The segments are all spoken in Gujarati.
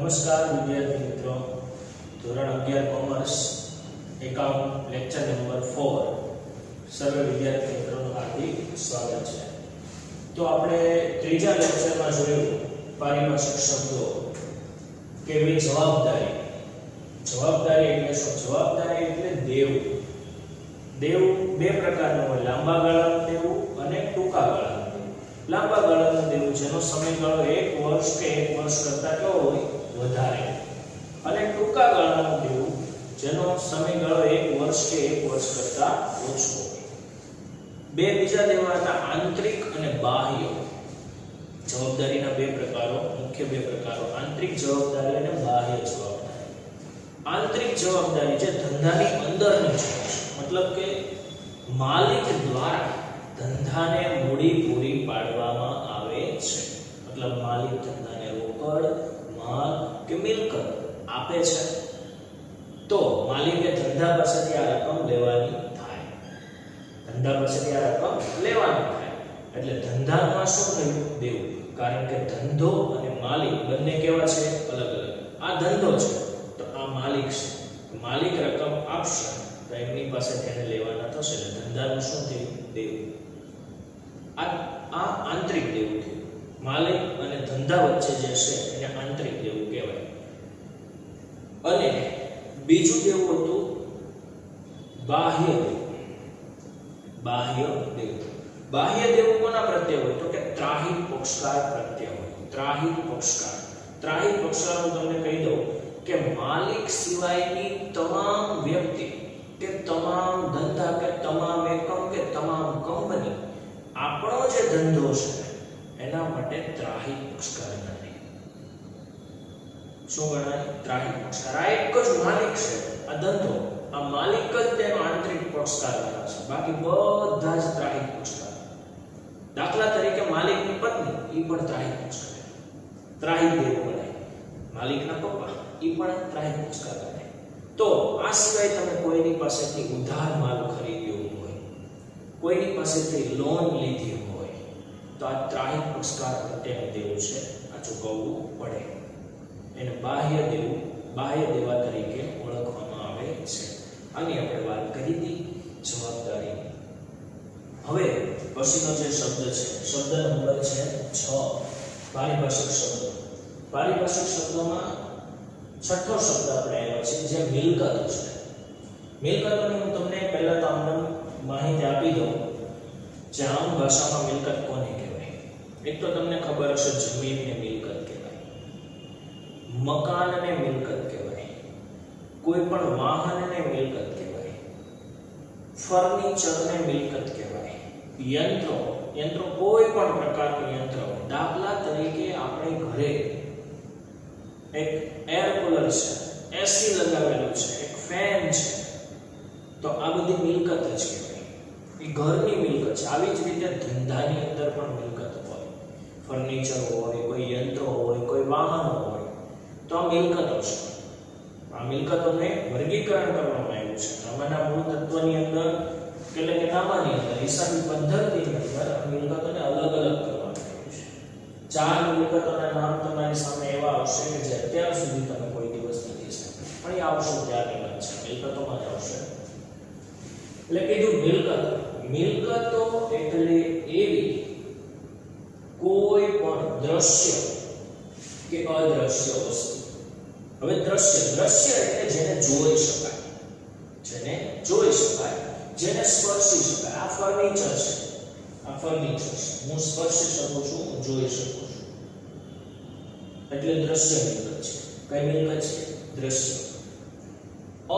નમસ્કાર વિદ્યાર્થી મિત્રો, ધોરણ 11 કોમર્સ એકાઉન્ટ લેક્ચર નંબર 4 સર્વે વિદ્યાર્થી મિત્રોનું હાર્દિક સ્વાગત છે। તો આપણે ત્રીજા લેક્ચરમાં જોયું પારિભાષિક શબ્દો કેવી જવાબદારી એટલે શું? જવાબદારી એટલે દેવું। દેવું બે પ્રકારનું હોય, લાંબા ગાળાનું દેવું અને ટૂંકા ગાળાનું દેવું। લાંબા ગાળાનું દેવું જેનો સમયગાળો 1 વર્ષ કે 1 વર્ષ કરતા કેવો હોય? વધારે। અને ટૂંકા ગાળાનું દેવું જેનો સમયગાળો 1 વર્ષ કે 1 વર્ષ કરતા ઓછો હોય। બે બીજા દેવા હતા આંતરિક અને બાહ્ય। જવાબદારીના બે પ્રકારો, મુખ્ય બે પ્રકારો, આંતરિક જવાબદારી અને બાહ્ય જવાબદારી। આંતરિક જવાબદારી જે ધંધાની અંદરની છે, મતલબ કે માલિક દ્વારા ધંધાને મૂડી પૂરી પાડવામાં આવે છે। મતલબ માલિક ધંધાને રોકડ, માલ કે મિલકત આપે છે તો માલિકે ધંધા પાસેથી આ રકમ લેવાની થાય। ધંધા પાસેથી આ રકમ લેવાની થાય એટલે ધંધામાં શું થયું? દેવું। કારણ કે ધંધો અને માલિક બંને કેવા છે? અલગ અલગ। આ ધંધો છે તો આ માલિક છે, માલિક રકમ આપશે તો એમની પાસેથી એને લેવાના થશે એટલે ધંધાનું શું થયું? દેવું। આ આંતરિક દેવું થયું। માલિક અને ધંધા વચ્ચે જે છે એને આંતરિક દેવું કહેવાય। અને બીજું દેવું હતું બાહ્ય દેવું। બાહ્ય દેવું, બાહ્ય દેવું કોના પ્રત્યે હોય? તો કે ત્રાહિત પક્ષકાર પ્રત્યે હોય। ત્રાહિત પક્ષકાર, ત્રાહિત પક્ષકાર હું તમને કહી દઉં કે માલિક સિવાયની તમામ વ્યક્તિ કે તમામ ધંધા કે તમામ એકમ કે તમામ કંપની આપણો જે ધંધો છે એના માટે ત્રાહિત પક્ષકાર ગણાય। શું ગણાય? ત્રાહિત પક્ષકાર। આ એક જ માલિક છે, આ ધંધો, આ માલિક જ તેનો આંતરિક પક્ષકાર ગણાશે, બાકી બધા જ ત્રાહિત પક્ષકાર। દાખલા તરીકે માલિકની પત્ની ઈ પણ ત્રાહિત પક્ષકાર, ત્રાહિત દેવું ગણાય। માલિકના પપ્પા ઈ પણ ત્રાહિત પક્ષકાર ગણાય। તો આ સિવાય તમે કોઈની પાસેથી ઉધાર માલ ખરીદ્યો હોય, કોઈની પાસેથી લોન લીધી હોય તો આ ત્રાહિત પક્ષકાર પ્રત્યેનું દેવું છે, આ ચૂકવવું પડે। એને બાહ્ય દેવું, બાહ્ય દેવા તરીકે ઓળખવામાં આવે છે। આની આપણે વાત કરી હતી જવાબદારી। હવે પછીનો જે શબ્દ છે, શબ્દ નંબર છે 6, પારિભાષિક શબ્દો। પારિભાષિક શબ્દોમાં છઠ્ઠો શબ્દ આપણે આવ્યો છે જે મિલકતો છે। મિલકતોની હું તમને પહેલા તો આમ માહિતી આપી દઉં જે આમ ભાષામાં મિલકત કોને કહેવાય। એક તો તમને ખબર હશે જમીનને મિલકત કહેવાય, મકાનને મિલકત કહેવાય, કોઈ પણ વાહનને મિલકત કહેવાય, ફર્નિચરને મિલકત કહેવાય, યંત્રો કોઈ પણ પ્રકારનું યંત્ર, દાખલા તરીકે આપણે ઘરે એક એર કુલર છે, એસી લગાવેલું છે, એક ફેન છે, તો આ બધી મિલકત જ કહેવાય, એ ઘરની મિલકત છે। આવી જ રીતે ધંધાની અંદર પણ મિલકત હોય, ફર્નિચર હોય, કોઈ યંત્રો હોય, કોઈ વાહનો હોય, તો આ મિલકતો છે। આ મિલકતોને વર્ગીકરણ કરવામાં આવ્યું છે આમાંના મૂળ તત્વની અંદર, એટલે કે નામાની અંદર, હિસાબી પદ્ધતિની અંદર આ મિલકતોને અલગ અલગ કરવામાં આવ્યું છે। 4 મિલકતોના નામ તમારી સામે એવા આવશે કે જે અત્યાર સુધી તમે કોઈ દિવસ નથી સાંભળ્યા, પણ એ આવશે ત્યારની વાત છે, મિલકતોમાં જ આવશે। એટલે કીધું મિલકતો એટલે એવી કોઈ પણ દ્રશ્ય કે અદ્રશ્ય વસ્તુ। હવે દ્રશ્ય એટલે જેને જોઈ શકાય, જેને જોઈ શકાય, જેને સ્પર્શી શકાય। આ ફર્નિચર છે, આ ફર્નિચર છે, હું સ્પર્શી શકું છું, હું જોઈ શકું છું, એટલે દ્રશ્ય મિલકત છે। કઈ મિલકત છે? દ્રશ્ય।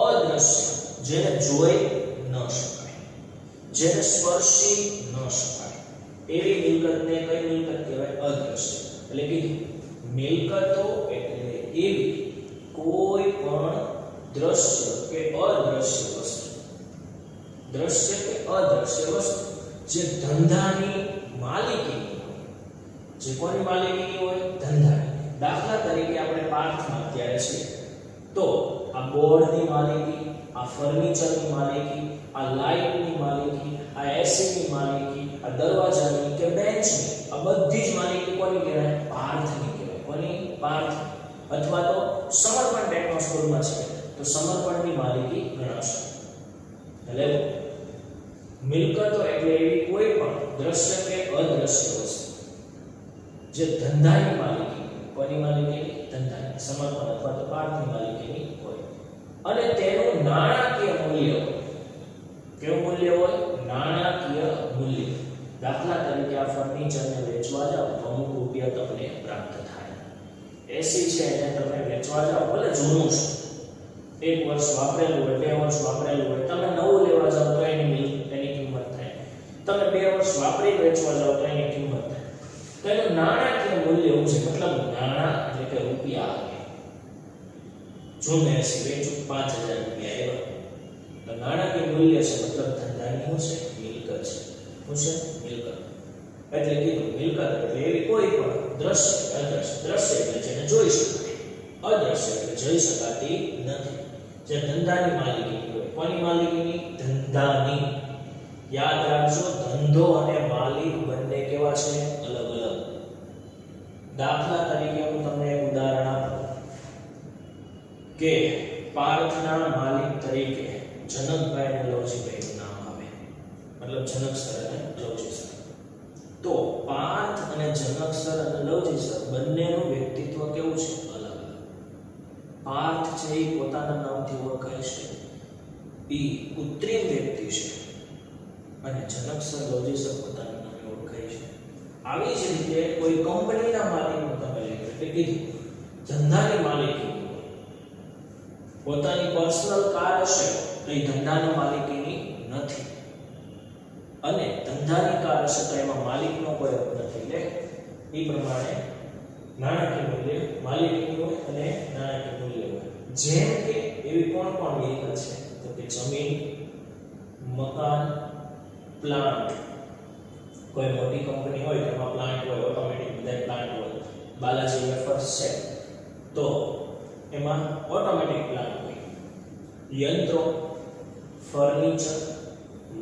અદ્રશ્ય જેને જોઈ ન શકાય, જેને સ્પર્શી ન શકાય, એવી મિલકતને કઈ મિલકત કહેવાય? અદ્રશ્ય। એટલે કે મિલકતો એટલે એવી કોઈ પણ દ્રશ્ય કે અદ્રશ્ય વસ્તુ, દ્રશ્ય કે અદ્રશ્ય વસ્તુ જે ધંધાની માલિકીની હોય। જે કોની માલિકીની હોય? ધંધાની। દાખલા તરીકે આપણે પાર્કમાં અત્યારે છીએ તો આ બોર્ડની માલિકી, આ ફર્નિચરની માલિકી, આ લાઇટની માલિકી, આ એસીની માલિકી, આ દરવાજાની કે બેન્ચની, આ બધી જ માલિકી કોની કહેવાય? પાર્થની કહેવાય। કોની? પાર્થ। અથવા તો સમર્પણ ટાઈપનો સ્કૂલમાં છે તો સમર્પણની માલિકી ગણાશે. એટલે મિલકતો એટલે એવી કોઈ પણ દ્રશ્ય કે અદ્રશ્ય વસ્તુ જે ધંધાની માલિકી, કોની માલિકી? ધંધાની, સમર્પણ અથવા તો પાઠની માલિકીની હોય અને તેનું નાણાકીય મૂલ્ય, કેવું મૂલ્ય હોય? નાણાકીય મૂલ્ય. દાખલા તરીકે આ ફર્નિચરને વેચવા જાવ તો અમુક રૂપિયા તમને પ્રાપ્ત થાય. એસી છે એને તમે વેચવા જાવ, ભલે જૂનું છે, 1 વર્ષ વાપરેલું હોય, 2 વર્ષ વાપરેલું હોય, તમે નવું લેવા જાવ તો એની કિંમત થાય. તમે 2 વર્ષ વાપરી વેચવા જાવ તો એની કિંમત થાય. તો એનું નાણાકીય મૂલ્ય એવું છે, મતલબ નાણાં એટલે કે રૂપિયા આવે. જો મેં એસી વેચું 5000 રૂપિયા એવા, તો નાણાકીય મૂલ્ય છે, મતલબ ધંધાની શું છે? મિલકત છે. શું છે? મિલકત. એટલે કીધું મિલકત એટલે એવી કોઈ પણ દ્રશ્ય, અદ્રશ્ય. દ્રશ્ય એટલે જેને જોઈ શકાય, અદ્રશ્ય એટલે જોઈ શકાતી નથી, જે ધંધાની માલિકીની હોય. કોની માલિકીની? ધંધાની. યાદ રાખજો, ધંધો અને માલિક બંને કેવા છે? અલગ અલગ. દાખલા તરીકે હું તમને એક ઉદાહરણ આપું કે પાર્થના માલિક તરીકે જનકભાઈ અને લવજીભાઈનું નામ આવે, મતલબ જનક સર અને લવજી સર. તો પાર્થ અને જનક સર અને લવજી સર બંનેનું વ્યક્તિત્વ કેવું છે? અલગ અલગ. પાર્થ છે એ પોતાના નામથી ઓળખાય છે, એ કૃત્રિમ વ્યક્તિ છે, અને જનક સર, લવજી સર પોતાના નામે ઓળખાય છે. આવી જ રીતે કોઈ કંપનીના માલિકનું તમે લઈ લો, એટલે કીધું ધંધાની માલિકી, પોતાની પર્સનલ કાર હશે તો એ ધંધાની માલિકીની નથી, અને ધંધાની કાર હશે તો એમાં માલિકનો કોઈ હક નથી. એટલે એ પ્રમાણે નાણાકીય મૂલ્ય માલિકીનું હોય અને નાણાકીય મૂલ્ય હોય. જેમ કે એવી કોણ કોણ મિલકત છે? તો કે જમીન, મકાન, પ્લાન્ટ. કોઈ મોટી કંપની હોય તેમાં પ્લાન્ટ હોય, ઓટોમેટિક બધા પ્લાન્ટ હોય. બાલાજી વેફર્સ છે તો એમાં ઓટોમેટિક પ્લાન્ટ હોય. યંત્રો, ફર્નિચર,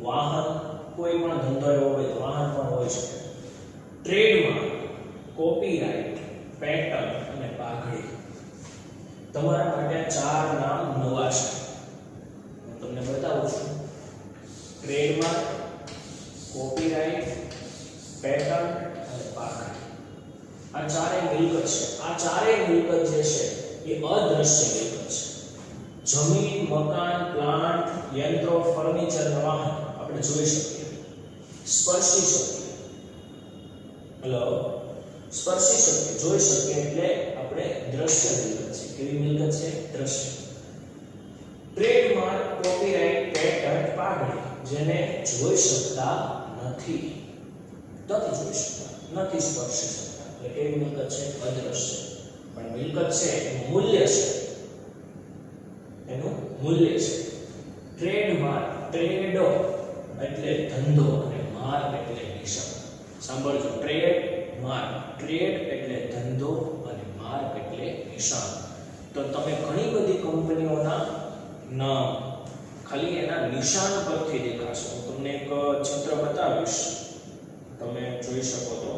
વાહન, કોઈ પણ ધંધો એવો હોય તો વાહન પણ હોય છે. ટ્રેડમાર્ક, કોપીરાઇટ, પેટર્ન અને પાઘડી. તમારા માટે 4 નામ નવા છે, હું તમને બતાવું છું. ટ્રેડમાર્ક, કોપીરાઇટ, પેટર્ન અને પાઘડી. આ ચારેય મિલકત છે. આ ચારેય મિલકત જે છે એ અદ્રશ્ય મિલકત છે. જમીન, મકાન, પ્લાન્ટ, યંત્રો, ફર્નિચર અને વાહન આપણે જોઈ શકીએ, સ્પર્શી શકીએ. હેલો, સ્પર્શી શકીએ, જોઈ શકીએ, એટલે આપણે દ્રશ્ય મિલકત છે. કેવી મિલકત છે? દ્રશ્ય. ટ્રેડમાર્ક, કોપીરાઇટ, પેટર્ન, પાઘડી જેને જોઈ શકતા નથી, જોઈ શકતા નથી, સ્પર્શી શકતા, એટલે કેવી મિલકત છે? અદ્રશ્ય. પણ મિલકત છે એનું મૂલ્ય છે, એનું મૂલ્ય છે. ટ્રેડમાર્ક, ટ્રેડો એટલે ધંધો અને માર્ક એટલે નિશાન. સાંભળજો, ટ્રેડમાર્ક, ટ્રેડ એટલે ધંધો અને માર્ક એટલે નિશાન. તો તમે ઘણી બધી કંપનીઓના નામ ખાલી એના નિશાન પરથી દેખાશે. હું તમને એક ચિત્ર બતાવીશ, તમે જોઈ શકો તો,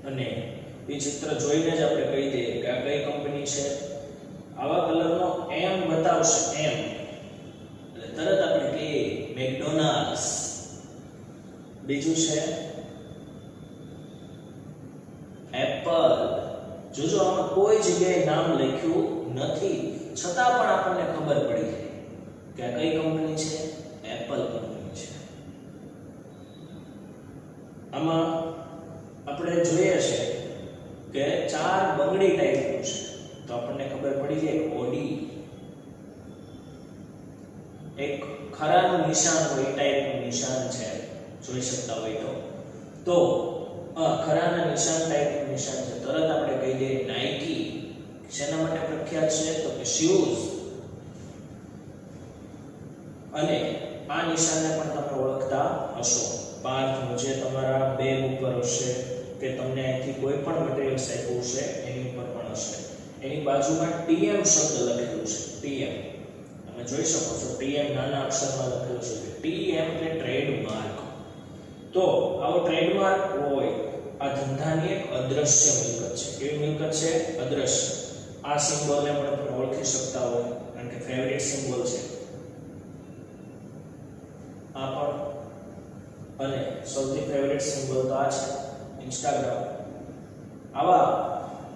અને એ ચિત્ર જોઈને જ આપણે કહી દઈએ કે આ કઈ કંપની છે. આવા કલરનો એમ બતાવશે, એમ એટલે તરત આપણે કહીએ મેકડોનાલ્ડ્સ. બીજું છે એપલ. જોજો આમાં કોઈ જગ્યાએ નામ લખ્યું નથી, છતાં પણ આપણને ખબર પડી જાય કે આ કઈ કંપની છે? એપલ કંપની છે. આમાં આપણે જોઈએ છે કે 4 બંગડી ટાઈપનું છે, તો આપણને ખબર પડી જાય કે ઓડી. એક ખરાનું નિશાન હોય, ટાઈપનું નિશાન છે, જોઈ શકતા હોય તો ખરાના નિશાન ટાઈપનું નિશાન છે, તરત આપણે કહી દઈએ નાઇકી. શેના માટે પ્રખ્યાત છે? તો કે શૂઝ. અને આ નિશાનને પણ તમે ઓળખતા હશો. પાર્થનું જે તમારા બેગ ઉપર હશે કે તમને અહીંથી કોઈ પણ મટીરીયલ્સ આપ્યું છે એની ઉપર પણ હશે. એની બાજુમાં ટીએમ શબ્દ લખેલું છે, ટીએમ. તમે જોઈ શકો છો ટીએમ નાના અક્ષરમાં લખેલું છે. ટીએમ એટલે ટ્રેડમાર્ક. તો આવો ટ્રેડમાર્ક હોય, આ ધંધાની એક અદ્રશ્ય મિલકત છે. કેવી મિલકત છે? અદ્રશ્ય. આ સિમ્બોલને પણ તમે ઓળખી શકતા હોય કારણ કે ફેવરિટ સિમ્બોલ છે આ પણ, અને સૌથી ફેવરિટ સિમ્બોલ તો આ છે ઇન્સ્ટાગ્રામ. આવા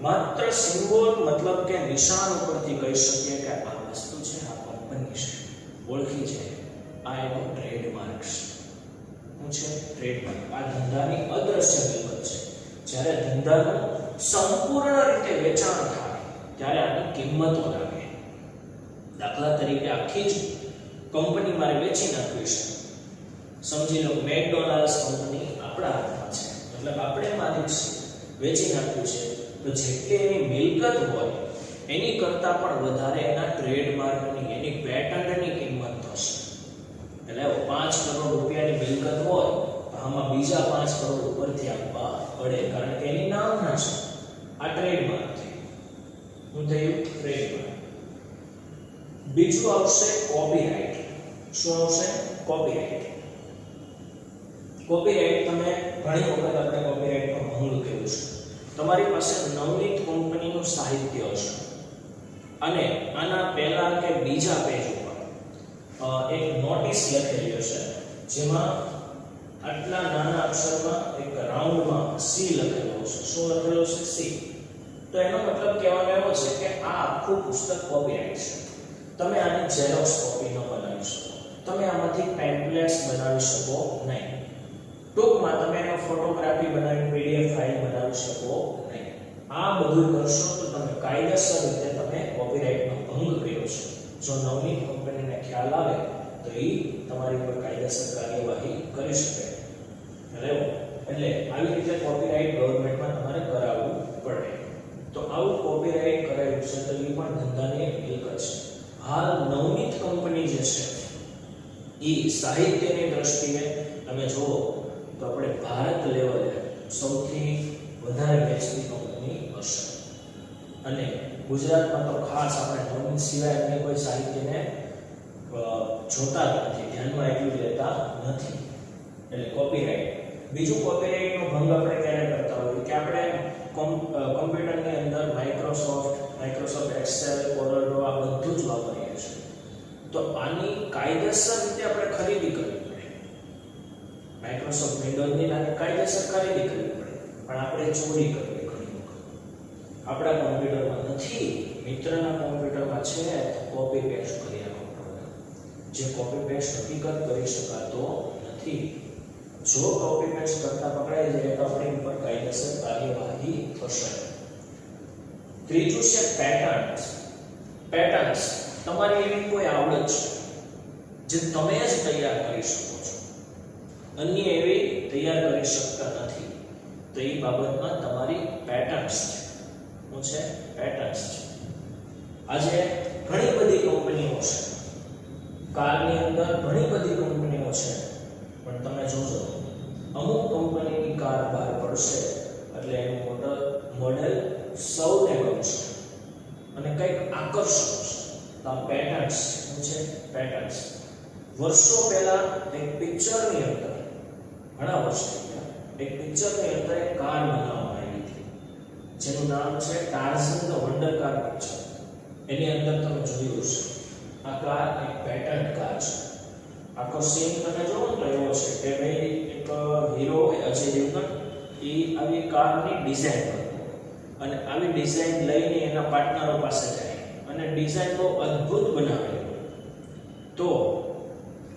માત્ર સિમ્બોલ મતલબ કે નિશાન ઉપરથી કહી શકીએ કે આ વસ્તુ છે, આ કંપની છે, ઓળખી છે. આ એનો ટ્રેડમાર્ક છે. શું છે? ટ્રેડમાર્ક. આ ધંધાની અદ્રશ્ય મિલકત છે. જ્યારે ધંધાનું સંપૂર્ણ રીતે વેચાણ થાય ત્યારે આની કિંમતો લાગે. દાખલા તરીકે આખી જ કંપની મારે વેચી નાખવી છે. સમજી લો મેકડોનાલ્ડ્સ કંપની આપણા હાથમાં છે, મતલબ આપણે માલિક છે, વેચી નાખ્યું છે, તો જેટલી એની મિલકત હોય એની કરતાં પણ વધારે એના ટ્રેડમાર્કની, એની પેટન્ટની કિંમત થશે. એટલે 5 કરોડ રૂપિયાની મિલકત હોય તો આમાં બીજા 5 કરોડ ઉપરથી આપવા પડે કારણ કે એની નામના છે. આ ટ્રેડમાર્ક છે. શું થયું? ટ્રેડમાર્ક. બીજું આવશે કોપીરાઇટ. શું આવશે? કોપીરાઇટ. કોપીરાઇટ તમે ઘણી વખત આપણે કોપીરાઇટનો ભંગ કર્યો છે. તમારી પાસે નવનીત કંપનીનું સાહિત્ય હશે અને આના પહેલા કે બીજા પેજ ઉપર એક નોટિસ લખેલી હશે જેમાં આટલા નાના અક્ષરમાં એક રાઉન્ડમાં સી લખેલો હશે. શું લખેલો છે? સી. તો એનો મતલબ કહેવાનો એવો છે કે આ આખું પુસ્તક કોપીરાઇટ છે. તમે આની ઝેરોક્સ કોપી ન બનાવી શકો, તમે આમાંથી પેમ્પલેટ્સ બનાવી શકો નહીં, ટૂંકમાં તમે એનો ફોટોગ્રાફી બનાવી પીડીએફ ફાઇલ બનાવી શકો નહીં. આ બધું કરશો તો તમે કાયદેસર રીતે તમે કોપીરાઇટનો ભંગ કર્યો છે. જો નવનીત કંપનીને ખ્યાલ આવે તો એ તમારી પર કાયદેસર કાર્યવાહી કરી શકે. એટલે આવી રીતે કોપીરાઇટ ગવર્નમેન્ટમાં તમારે કરાવવું પડે. તો આવું કોપીરાઇટ કરાવ્યું છે તો એ પણ ધંધાની એક મિલકત છે. હાલ નવનીત કંપની જે છે એ સાહિત્યની દ્રષ્ટિએ તમે જુઓ તો આપણે ભારત લેવલે સૌથી વધારે વેચતી કંપની હશે. અને ગુજરાતમાં તો ખાસ આપણે નવનીત સિવાય અન્ય કોઈ સાહિત્યને જોતા જ નથી, ધ્યાનમાં એટલું લેતા નથી. એટલે કોપીરાઇટ. બીજું કોપીરાઇટનો ભંગ આપણે ક્યારે કરતા હોઈએ કે આપણે કમ્પ્યુટરની અંદર માઇક્રોસોફ્ટ એક્સેલ, કોરલ આ બધું જ વાપરીએ છીએ. તો આની કાયદેસર રીતે આપણે ખરીદી કરવી પડે. માઇક્રોસોફ્ટ વિન્ડોઝની આની કાયદેસર ખરીદી કરવી પડે, પણ આપણે ચોરી કરવી ઘણી વખત. આપણા કોમ્પ્યુટરમાં નથી, મિત્રના કોમ્પ્યુટરમાં છે તો કોપી પેસ્ટ કરી આપવો. જે કોપી પેસ્ટ હકીકત કરી શકાતો નથી. જો કોપી પેસ્ટ કરતા પકડાઈ જાય તો આપણી ઉપર કાયદેસર કાર્યવાહી થશે. ત્રીજું છે પેટર્ન્સ. પેટર્ન્સ તમારી એવી કોઈ આવડત છે જે તમે જ તૈયાર કરી શકો છો, અન્ય એવી તૈયાર કરી શકતા નથી, તો એ બાબતમાં તમારી પેટર્ન્સ છે. શું છે? પેટર્ન્સ છે. આજે ઘણી બધી કંપનીઓ છે, કારની અંદર ઘણી બધી કંપનીઓ છે, પણ તમે જોજો અમુક કંપનીની કાર બહાર પડશે એટલે એનું મોડેલ સૌને ગમશે અને કંઈક આકર્ષક છે. તો આ પેટર્ન્સ. શું છે? પેટર્ન્સ. વર્ષો પહેલા એક પિક્ચરની અંદર, ઘણા વર્ષ થઈ ગયા, એક પિક્ચરની અંદર એક કાર બનાવવામાં આવી હતી જેનું નામ છે Tarzan the wonder car picture. એની અંદર તમે જોયું હશે આ કાર એક પેટર્ન કાર છે. આખો સીન તમે જોવો તો એવો છે કે ભાઈ એક હીરો હોય અજય દેવગન, એ આવી કારની ડિઝાઇન કરતો અને આવી ડિઝાઇન લઈને એના પાર્ટનરો પાસે જાય અને ડિઝાઇન બહુ અદ્ભુત બનાવેલી હોય તો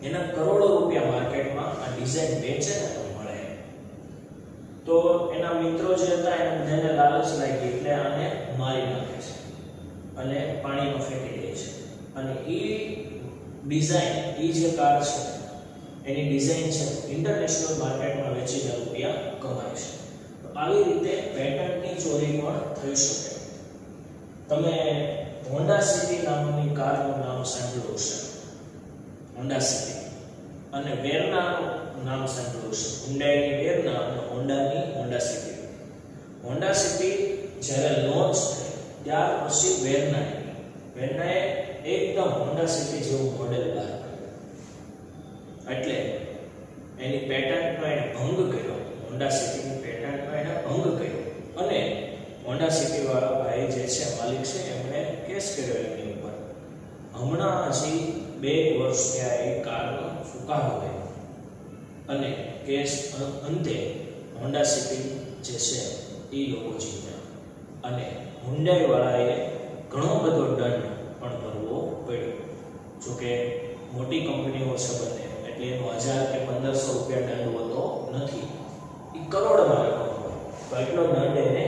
એના કરોડો રૂપિયા માર્કેટમાં આ ડિઝાઇન વેચે ને તો મળે. તો એના મિત્રો જે હતા એને બધાને લાલચ લાગી એટલે આને મારી નાખે છે અને પાણીમાં ફેંકી દે છે. અને એ ડિઝાઇન, એ જે કાર છે એની ડિઝાઇન છે ઇન્ટરનેશનલ માર્કેટમાં વેચીને રૂપિયા કમાય છે. તો આવી રીતે પેટન્ટની ચોરી પણ થઈ શકે. તમે હોન્ડા સિટી નામની કારનું નામ સાંભળ્યું હશે, હોન્ડા સિટી, અને વેરનાનું નામ સાંભળ્યું હશે, હુન્ડાઈની વેરના અને હોન્ડાની હોન્ડા સિટી. હોન્ડા સિટી જ્યારે લોન્ચ થઈ ત્યાર પછી વેરનાએ એકદમ હોન્ડા સિટી જેવું મોડેલ બહાર કાઢ્યું. એટલે એની પેટન્ટનો એને ભંગ કર્યો, હોન્ડા સિટીની પેટન્ટનો એને ભંગ કર્યો અને હોન્ડા સિટી વાળા ભાઈ જે છે માલિક છે એમણે કેસ કર્યો એમની ઉપર. હમણાં હજી 2 વર્ષ થયા એ કારનો ફુકારો થયો અને કેસ અંતે હોન્ડા સિટી જે છે એ લોકો જીત્યા અને હુન્ડાઈ વાળાએ ઘણો બધો દંડ પણ ભરવો પડ્યો. જોકે મોટી કંપનીઓ છે બંને એટલે એનો 1000 કે 1500 રૂપિયા દંડ હોતો નથી, એ કરોડમાં રકમ હોય તો એટલો દંડ એને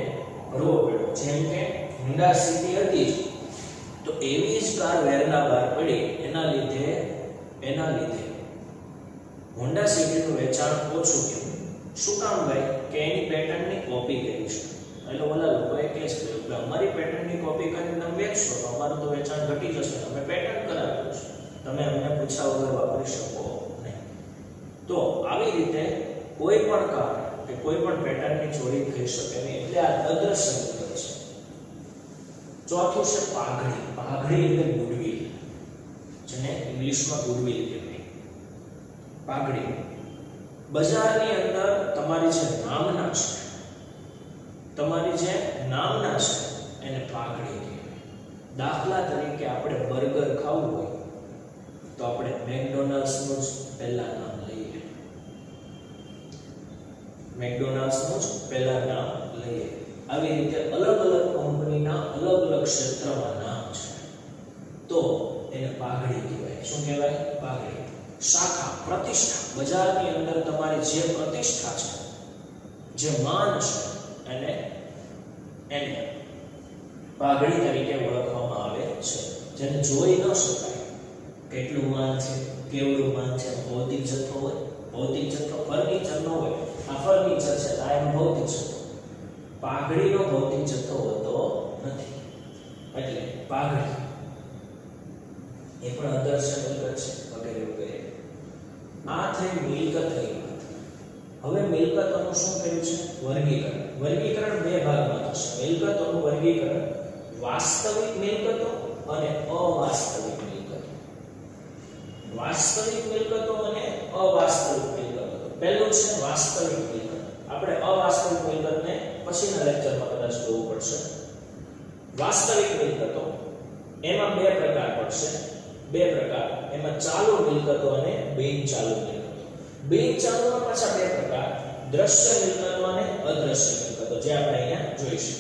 ભરવો પડ્યો. જેમ કે હોન્ડા સિટી હતી તો એવી જ કાર વેરના બહાર પડી, એના લીધે હોન્ડા સિટીનું વેચાણ ઓછું થયું. શું કામ ભાઈ? કે એની પેટર્નની કોપી કરી છે. એટલે ઓલા લોકોએ કેસ કર્યો કે અમારી પેટર્નની કોપી કરીને તમે વેચશો તો અમારું તો વેચાણ ઘટી જશે, અમે પેટર્ન કરાવ્યું છે, તમે અમને પૂછ્યા વગર વાપરી શકો નહીં. તો આવી રીતે કોઈ પણ કાર કે કોઈ પણ પેટર્નની ચોરી થઈ શકે નહીં, એટલે આ અદ્રશ્ય મિલકત છે. ચોથું છે પાઘડી. પાઘડી એટલે ગુડવિલ, જેને ઇંગ્લિશમાં ગુડવિલ કહેવાય. પાઘડી બજારની અંદર તમારી જે નામના છે એને પાઘડી કહેવાય. દાખલા તરીકે આપણે બર્ગર ખાવું હોય તો આપણે મેકડોનાલ્ડ્સનું જ પહેલા નામ લઈએ. આવી રીતે અલગ અલગ કંપનીના અલગ અલગ ક્ષેત્રમાં નામ છે તો એને પાઘડી કહેવાય. શું કહેવાય? પાઘડી. શાખા, પ્રતિષ્ઠા, બજારની અંદર તમારી જે પ્રતિષ્ઠા છે, જે માન છે, એને પાઘડી તરીકે ઓળખવામાં આવે છે. જેને જોઈ ન શકાય, કેટલું માન છે, કેવડું માન છે. ભૌતિક જથ્થો હોય, ભૌતિક જથ્થો ફર્નિચર ન હોય, આ ફર્નિચર છે આ એનો ભૌતિક જથ્થો. પાઘડીનો ભૌતિક જથ્થો હોતો નથી, એટલે પાઘડી એ પણ અદ્રશ્ય મિલકત છે વગેરે વગેરે. આ થઈ મિલકતની વાત. હવે મિલકતોનું શું કહ્યું છે? વર્ગીકરણ. વર્ગીકરણ 2 ભાગમાં થશે. મિલકતોનું વર્ગીકરણ વાસ્તવિક મિલકતો અને અવાસ્તવિક મિલકતો. વાસ્તવિક મિલકતો અને અવાસ્તવિક મિલકતો. પહેલું છે વાસ્તવિક મિલકત. આપણે અવાસ્તવિક મિલકતને પછીના લેક્ચરમાં કદાચ જોવું પડશે. વાસ્તવિક મિલકતો એમાં 2 પ્રકાર પડશે. 2 પ્રકાર, એમાં ચાલુ મિલકતો અને બિનચાલુ મિલકતો. બિનચાલુમાં પાછા 2 પ્રકાર, દ્રશ્ય મિલકતો અને અદ્રશ્ય મિલકતો, જે આપણે અહીંયા જોઈશું.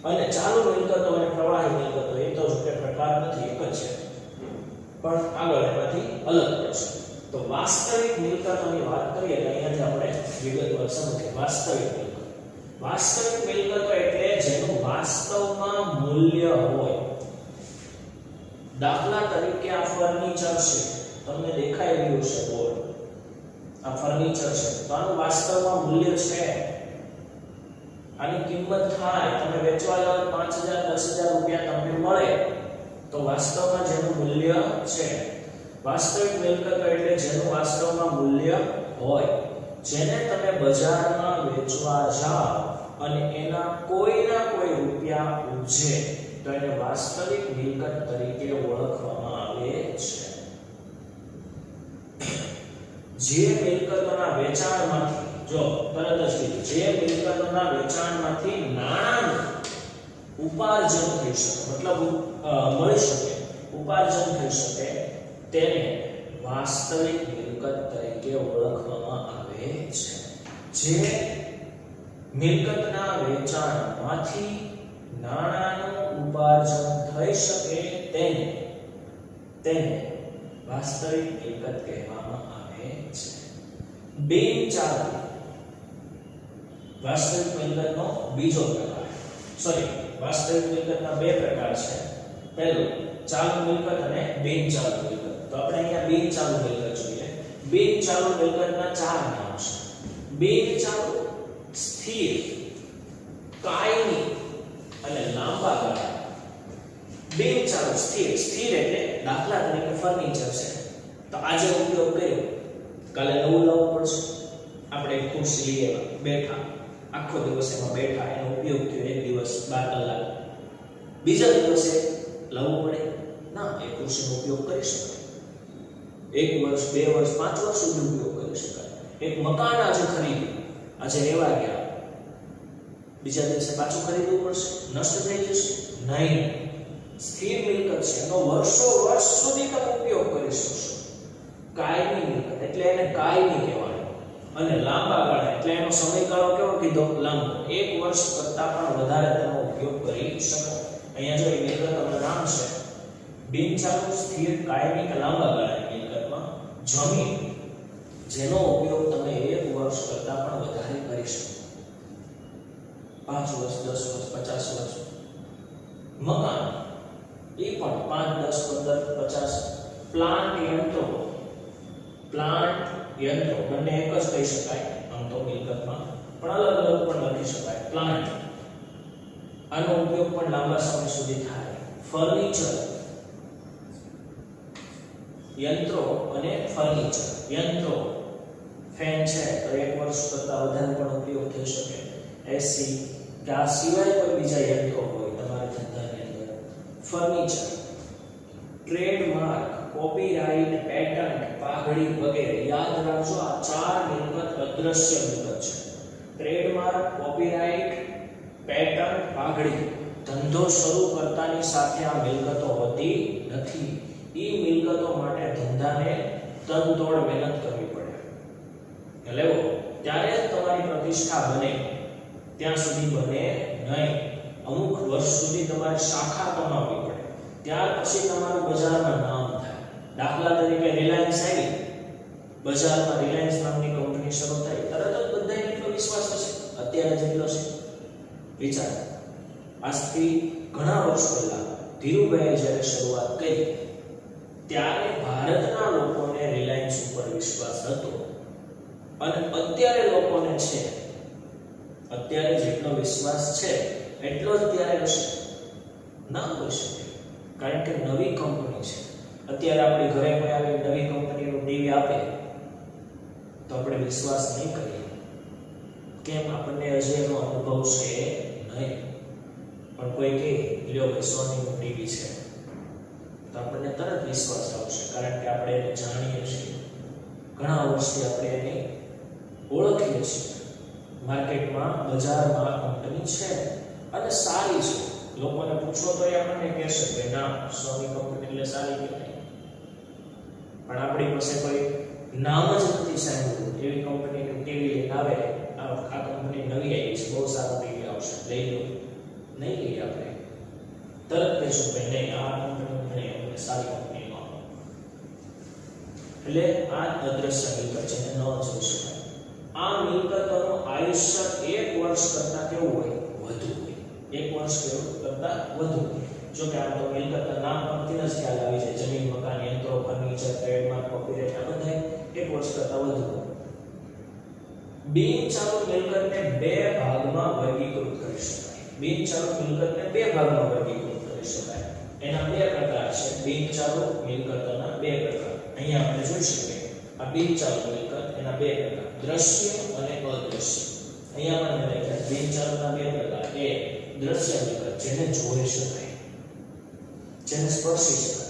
અને ચાલુ મિલકતો અને પ્રવાહી મિલકતો એ તો જો કે પ્રકાર નથી, એક જ છે, પણ આગળ એમાંથી અલગ પડશે. તો વાસ્તવિક મિલકતોની વાત કરીએ તો અહીંયાથી આપણે વિગતવાર સમજીએ. વાસ્તવિક મિલકત. વાસ્તવિક મિલકતો એટલે જેનું વાસ્તવમાં મૂલ્ય હોય. દાખલા તરીકે આ ફર્નિચર છે, તમને દેખાઈ રહ્યું છે બોર્ડ, આ ફર્નિચર છે, તો આનું વાસ્તવમાં મૂલ્ય છે, આની કિંમત થાય, તમે વેચવા જાવ 5000 10000 રૂપિયા તમને મળે, તો વાસ્તવમાં જેનું મૂલ્ય છે. વાસ્તવિક મિલકતો એટલે જેનું વાસ્તવમાં મૂલ્ય હોય, જેને તમે બજારમાં વેચવા જાવ અને એના કોઈના કોઈ રૂપિયા ઉપજે તો એને વાસ્તવિક મિલકત તરીકે ઓળખવામાં આવે છે. જે મિલકતોના વેચાણમાંથી, જો તરત જ કીધું, જે મિલકતોના વેચાણમાંથી નાણાંનું ઉપાર્જન થઈ શકે, મતલબ મળી શકે, ઉપાર્જન થઈ શકે, તેને વાસ્તવિક મિલકત તરીકે ઓળખવામાં આવે છે. જે મિલકતના વેચાણમાંથી નાણાંનું ઉપાર્જન થઈ શકે તેને વાસ્તવિક મિલકત કહેવામાં આવે છે. બિનચાલુ વાસ્તવિક મિલકતનો બીજો પ્રકાર, વાસ્તવિક મિલકતના 2 પ્રકાર છે. પહેલું ચાલુ મિલકત અને બિનચાલુ મિલકત. તો આપણે અહીંયા બિનચાલુ મિલકત જોઈએ. બિનચાલુ મિલકતના 4 નામ છે. બિનચાલુ, સ્થિર, કાયમી અને લાંબા ગાળા. બિનચાલુ સ્થિર એટલે દાખલા તરીકે ફર્નિચર છે, તો આજે ઉપયોગ કર્યો, કાલે નવું લાવવું પડશે. આપણે એક ખુરશી લઈએ, બેઠા, આખો દિવસ એમાં બેઠા, એનો ઉપયોગ થયો 1 દિવસ 12 કલાક, બીજા દિવસે લાવવું પડે ના, એ ખુરશીનો ઉપયોગ કરી શકાય. 1 વર્ષ 2 વર્ષ 5 વર્ષ સુધી ઉપયોગ કરી શકાય. એક મકાન આજે ખરીદ્યું, આજે રહેવા ગયા, બીજા દિવસે પાછું ખરીદવું પડશે, નષ્ટ થઈ જશે નહીં. સ્થિર મિલકત છે, એનો વર્ષો વર્ષ સુધી તમે ઉપયોગ કરી શકશો. કાયમી મિલકત એટલે એને કાયમી કહેવાય. અને લાંબા ગાળા એટલે એનો સમયગાળો કેવો કીધો? લાંબો. 1 વર્ષ કરતાં પણ વધારે તેનો ઉપયોગ કરી શકો. અહીંયા જો એ મિલકતનું નામ છે બિનચાલુ, સ્થિર, કાયમી કે લાંબા ગાળાની મિલકતમાં જમીન જેનો ઉપયોગ તમે 1 વર્ષ કરતાં પણ વધારે કરી શકો. 5 વર્ષ, 10 વર્ષ, 50 વર્ષ. મકાન એ પણ 5, 10, 15, 50. પ્લાન્ટ યંત્રો બંને એક જ કહી શકાય આમ તો મિલકતમાં, પણ અલગ અલગ પણ લખી શકાય. પ્લાન્ટ આનો ઉપયોગ પણ લાંબા સમય સુધી થાય. ફર્નિચર, યંત્રો અને ફર્નિચર. યંત્રો ફેન છે તો 1 વર્ષ કરતાં વધારે પણ ઉપયોગ થઈ શકે. એસી કે આ સિવાય કોઈ બીજા યંત્રો હોય તમારા ધંધાની અંદર. ફર્નિચર, ટ્રેડમાર્ક, કોપીરાઇટ, પેટન્ટ, પાઘડી વગેરે. યાદ રાખજો આ 4 મિલકત અદ્રશ્ય મિલકત છે. ટ્રેડમાર્ક, કોપીરાઇટ, પેટન્ટ, પાઘડી. ધંધો શરૂ કરતાની સાથે આ મિલકતો હોતી નથી. ઈ મિલકતો માટે ધંધાને તનતોડ મહેનત કરવી પડે. લેવો ત્યારે જ તમારી પ્રતિષ્ઠા બને, ત્યાં સુધી બને નહીં. અમુક વર્ષ સુધી તમારે શાખા કમાવવી પડે, ત્યાર પછી તમારું બજારમાં નામ થાય. દાખલા તરીકે રિલાયન્સ આવી, બજારમાં રિલાયન્સ નામની કંપની શરૂ થઈ, તરત જ બધાને એટલો વિશ્વાસ હશે. અત્યારે જેટલો છે વિચાર. આજથી ઘણા વર્ષ પહેલા ધીરુભાઈએ જ્યારે શરૂઆત કરી ત્યારે ભારતના લોકોને રિલાયન્સ ઉપર વિશ્વાસ હતો, અને અત્યારે લોકોને છે. અત્યારે જેટલો વિશ્વાસ છે એટલો જ ત્યારે હશે ના હોઈ શકે, કારણ કે નવી કંપની છે. અત્યારે આપણી ઘરે કોઈ આવી નવી કંપનીનું ટીવી આપે તો આપણે વિશ્વાસ નહીં કરીએ. કેમ? આપણને હજી એનો અનુભવ છે નહીં. પણ કોઈ કહે લ્યો ભાઈ સોનીનું ટીવી છે તો આપણને તરત વિશ્વાસ આવશે, કારણ કે આપણે એને જાણીએ છીએ. ઘણા વર્ષથી આપણે એને ઓળખીએ છીએ. માર્કેટમાં, બજારમાં કંપની છે અને સારી છે. લોકોને પૂછો તો એ આપણને કહેશે કે ના, સોની કંપની એટલે સારી કહેવાય. પણ આપણી પાસે કોઈ નામ જ નથી સાંભળ્યું એવી કંપનીનું ટીવી લઈને આવે, આ કંપની નવી આવી છે, બહુ સારું ટીવી આવશે, લઈ લો. નહીં લઈએ આપણે, તરત કહીશું કે નહીં, આ કંપની નહીં, અમને સારી કંપની નો. એટલે આ અદ્રશ્ય મિલકત છે, ન જોઈ શકાય. આ મિલકતોનું આયુષ્ય 1 વર્ષ કરતાં કેવું હોય? વધુ હોય. 1 વર્ષ કરતાં વધુ. જો કે આ તો મિલકતના નામ પરથી જ ખ્યાલ આવી જાય. જમીન, મકાન, યંત્રો, ફર્નિચર, ટ્રેડમાર્ક, કોપીરાઇટ આ બધા 1 વર્ષ કરતાં વધુ હોય. બિનચાલુ મિલકતને 2 ભાગમાં વર્ગીકૃત કરી શકાય. બિનચાલુ મિલકતને 2 ભાગમાં વર્ગીકૃત કરી શકાય. એના 2 પ્રકાર છે. બિનચાલુ મિલકતોના 2 પ્રકાર અહીંયા આપણે જોઈ શકીએ. આ બિનચાલુ મિલકત એના 2 પ્રકાર, દ્રશ્ય અને અદ્રશ્ય. અહીંયા પણ લખ્યા બિનચાલુના 2 પ્રકાર. એ દ્રશ્ય મિલકત જેને જોઈ શકાય, જેને સ્પર્શી શકાય.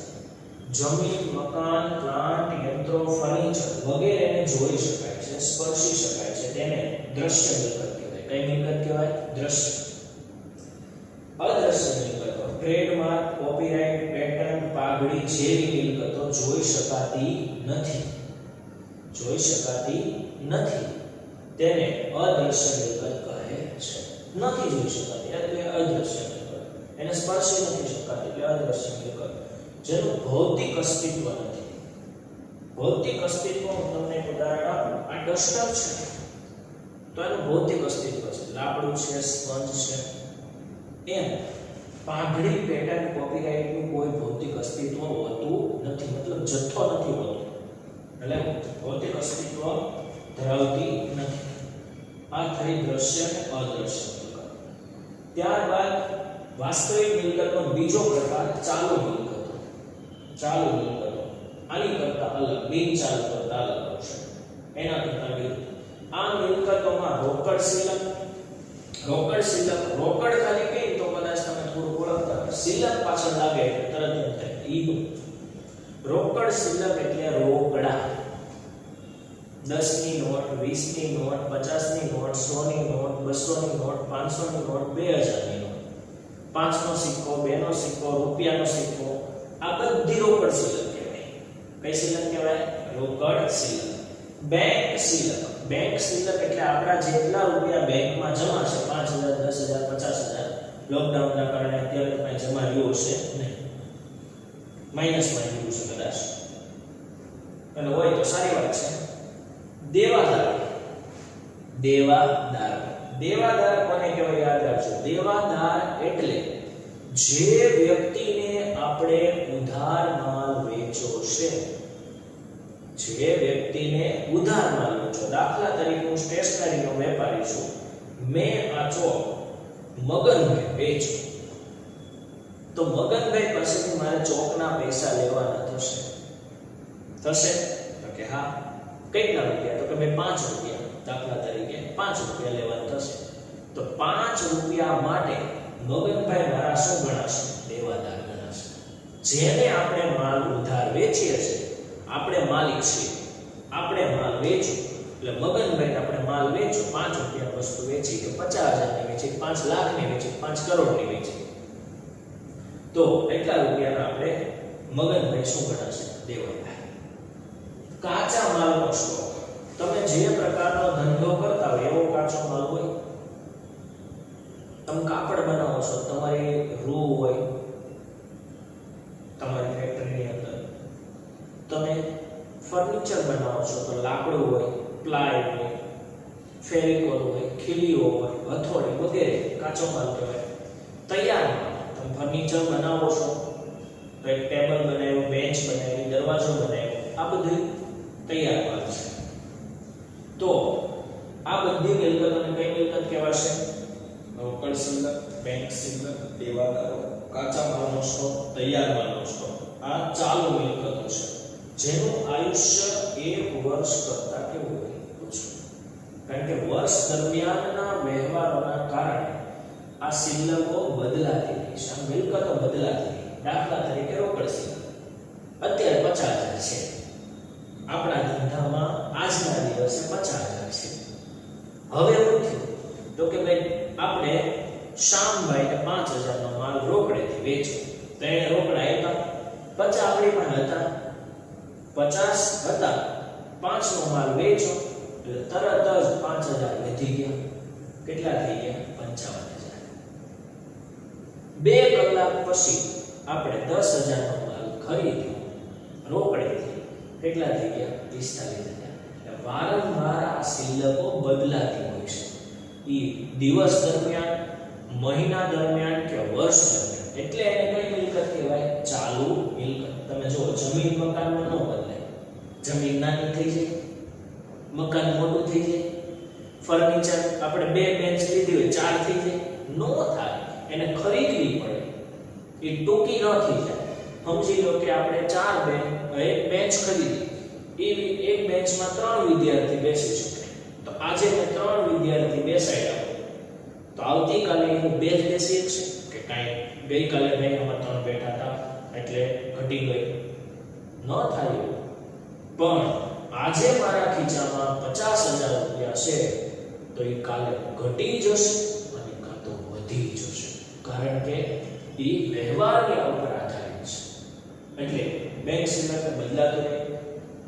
જમીન, મકાન, પ્લાન્ટ, યંત્રો, ફર્નિચર વગેરેને જોઈ શકાય છે, સ્પર્શી શકાય છે, તેને દ્રશ્ય મિલકત કહેવાય. કઈ મિલકત કહેવાય? દ્રશ્ય. અદ્રશ્ય મિલકતો ટ્રેડમાર્ક, કોપીરાઇટ, પેટન્ટ, પાઘડી જેવી મિલકતો જોઈ શકાતી નથી. જોઈ શકાતી નથી, તેને અદ્રશ્ય મિલકત કહે છે. નથી જોઈ શકાતી એટલે અદ્રશ્ય મિલકત. એને સ્પર્શી નથી શકાતી એટલે અદ્રશ્ય મિલકત. જેનું ભૌતિક અસ્તિત્વ નથી. ભૌતિક અસ્તિત્વ હું તમને એક ઉદાહરણ આપું. આ ડસ્ટર છે તો એનું ભૌતિક અસ્તિત્વ છે, લાકડું છે, સ્પંજ છે. એમ પાઘડી, પેટર્ન, કોપીરાઇટનું કોઈ ભૌતિક અસ્તિત્વ હોતું નથી, મતલબ જથ્થો નથી હોતો, એટલે ભૌતિક અસ્તિત્વ ધરાવતી નથી. આ થઈ દ્રશ્ય અને અદ્રશ્ય મિલકત. ત્યારબાદ વાસ્તવિક મિલકતનો બીજો પ્રકાર ચાલુ મિલકતો. ચાલુ મિલકતો આની કરતા અલગ, બિનચાલુ કરતા અલગ આવશે. એના કરતા વિરુદ્ધ. આ મિલકતોમાં રોકડ શિલક, રોકડ શિલક, રોકડ ખાલી કઈ તો કદાચ તમે થોડું ઓળખતા હોય, શિલક પાછળ લાગે એટલે તરત એમ થાય ઈ. રોકડ શિલક એટલે રોકડા. 10 ની નોટ, 20 ની નોટ, 50 ની નોટ, 100 ની નોટ, 200 ની નોટ, 500 ની નોટ, 2000 ની નોટ, 5 નો સિક્કો, 2 નો સિક્કો, રૂપિયાનો સિક્કો, આ બધી રોકડ શિલક કહેવાય. કઈ શિલક કહેવાય? રોકડ શિલક. બેંક શિલક. બેંક શિલક એટલે આપણા જેટલા રૂપિયા બેંકમાં જમા છે 5000, 10000, 50000, લોકડાઉનના કારણે અત્યારે તો કઈ જમા રહ્યું હશે નહીં, માઈનસમાં રહ્યું છે કદાચ, અને હોય તો સારી વાત છે. દેવાદાર. દેવાદાર. દેવાદાર કોને કહેવાય? યાદ રાખજો. દેવાદાર એટલે જે વ્યક્તિને આપણે ઉધાર માલ વેચ્યો છે, જે વ્યક્તિને ઉધાર માલ વેચ્યો, દાખલા તરીકે હું સ્ટેશનરીનો વેપારી છું, મેં આ ચોક મગનભાઈ વેચ્યો, તો મગનભાઈ પાસેથી મારે ચોકના પૈસા લેવાના થશે. થશે? તો કે હા. કેટલા રૂપિયા? તો કે ભાઈ 5 રૂપિયા, દાખલા તરીકે 5 રૂપિયા લેવાના થશે. તો 5 રૂપિયા માટે મગનભાઈ મારા શું ગણાશે? દેવાદાર ગણાશે. જેને આપણે માલ ઉધાર વેચીએ છીએ, આપણે માલિક છીએ, આપણે માલ વેચ્યો, એટલે મગનભાઈ આપણે માલ વેચ્યો, 5 રૂપિયા વસ્તુ વેચી કે 50000 ની વેચી, 5 લાખ ની વેચી, 5 કરોડ ની વેચી, તો એટલા રૂપિયાના આપણે મગનભાઈ શું ગણાશે? દેવાદાર. કાચા માલનો સ્ટોક. તમે જે પ્રકારનો ધંધો કરતા હોય એવો કાચો માલ હોય. તમે કાપડ બનાવો છો, તમારી રૂ હોય તમારી ફેક્ટરીની અંદર, તમે ફર્નિચર બનાવો છો તો લાકડું હોય, પ્લાય હોય, ફેવિકોલ હોય, ખીલીઓ હોય, હથોડી વગેરે કાચો માલ કહેવાય. તૈયાર માલ. તમે ફર્નિચર બનાવો છો તો એક ટેબલ બનાવ્યું, બેન્ચ બનાવી, દરવાજો બનાવ્યો, આ બધું તૈયાર માલ છે. તો આ બધી મિલકતોને કઈ મિલકત કહેવાશે? રોકડ શિલક, બેંક શિલક, દેવાદારો, કાચા માલનો સ્ટોક, તૈયાર માલનો સ્ટોક, આ ચાલુ મિલકતો છે, જેનું આયુષ્ય 1 વર્ષ કરતા કેવું હોય? ઓછું. કારણ કે વર્ષ દરમિયાનના વ્યવહારોના કારણે આ શિલકો બદલાતી રહી છે, આ મિલકતો બદલાતી રહી. દાખલા તરીકે રોકડ શિલક અત્યારે 50000 છે, આપણા ધંધામાં આજના દિવસે 50000 છે. હવે શું થયું? તો કે ભાઈ આપણે શ્યામભાઈને 5000 નો માલ રોકડેથી વેચ્યો, તો એને રોકડા આપ્યા, 50 આપણી પાસે હતા, 50 હતા, 5 નો માલ વેચ્યો એટલે તરત જ 5000 વધી ગયા. કેટલા થઈ ગયા? 55000. 2 કલાક પછી આપણે 10000 નો માલ ખરીદ્યો રોકડેથી, કેટલા થઈ ગયા? 45000. એટલે વારંવાર આ શિલકો બદલાતી હોય છે. ઈ દિવસ દરમિયાન, મહિના દરમિયાન કે વર્ષ દરમિયાન. એટલે એને કઈ મિલકત કહેવાય? ચાલુ મિલકત. તમે જો જમીન મકાનમાં ન બદલાય, જમીન નાની થઈ જાય, મકાન મોટું થઈ જાય, ફર્નિચર આપણે 2 બેન્ચ લીધી હોય 4 થઈ જાય, નો થાય. એને ખરીદવી પડે, એ ટૂંકી ન થઈ જાય. સમજી લો કે આપણે 1 બેન્ચ ખરીદી, એ એક બેન્ચમાં 3 વિદ્યાર્થી બેસી શકે, તો આજે મેં 3 વિદ્યાર્થી બેસાડ્યા, તો આવતીકાલે હું 2 જ બેસી શકશે કે કાંઈ? ગઈકાલે મેં આમાં 3 બેઠા હતા એટલે ઘટી ગઈ, ન થાય. પણ આજે મારા ખીચામાં 50000 રૂપિયા છે, તો એ કાલે ઘટી જશે અને કાં તો વધી જશે, કારણ કે એ વ્યવહારની ઉપર આધારિત છે. એટલે બેંક શિલક બદલાતો રહે.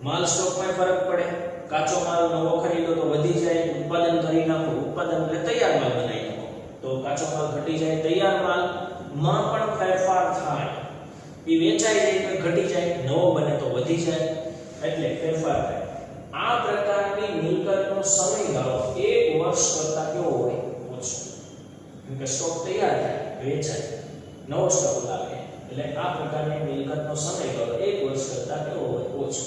માલ સ્ટોકમાં ફરક પડે. કાચો માલ નવો ખરીદો તો વધી જાય, ઉત્પાદન કરી નાખો, ઉત્પાદન એટલે તૈયાર માલ બનાવી નાખો, તો કાચો માલ ઘટી જાય. તૈયાર માલમાં પણ ફેરફાર થાય, એ વેચાઈ જાય તો ઘટી જાય, નવો બને તો વધી જાય, એટલે ફેરફાર થાય. આ પ્રકારની મિલકતનો સમયગાળો 1 વર્ષ કરતા કેવો હોય? ઓછો. કેમ કે સ્ટોક તૈયાર થાય, વેચાય, નવો સ્ટોક લાગે, એટલે આ પ્રકારની મિલકતનો સમયગાળો 1 વર્ષ કરતા કેવો હોય? ઓછો.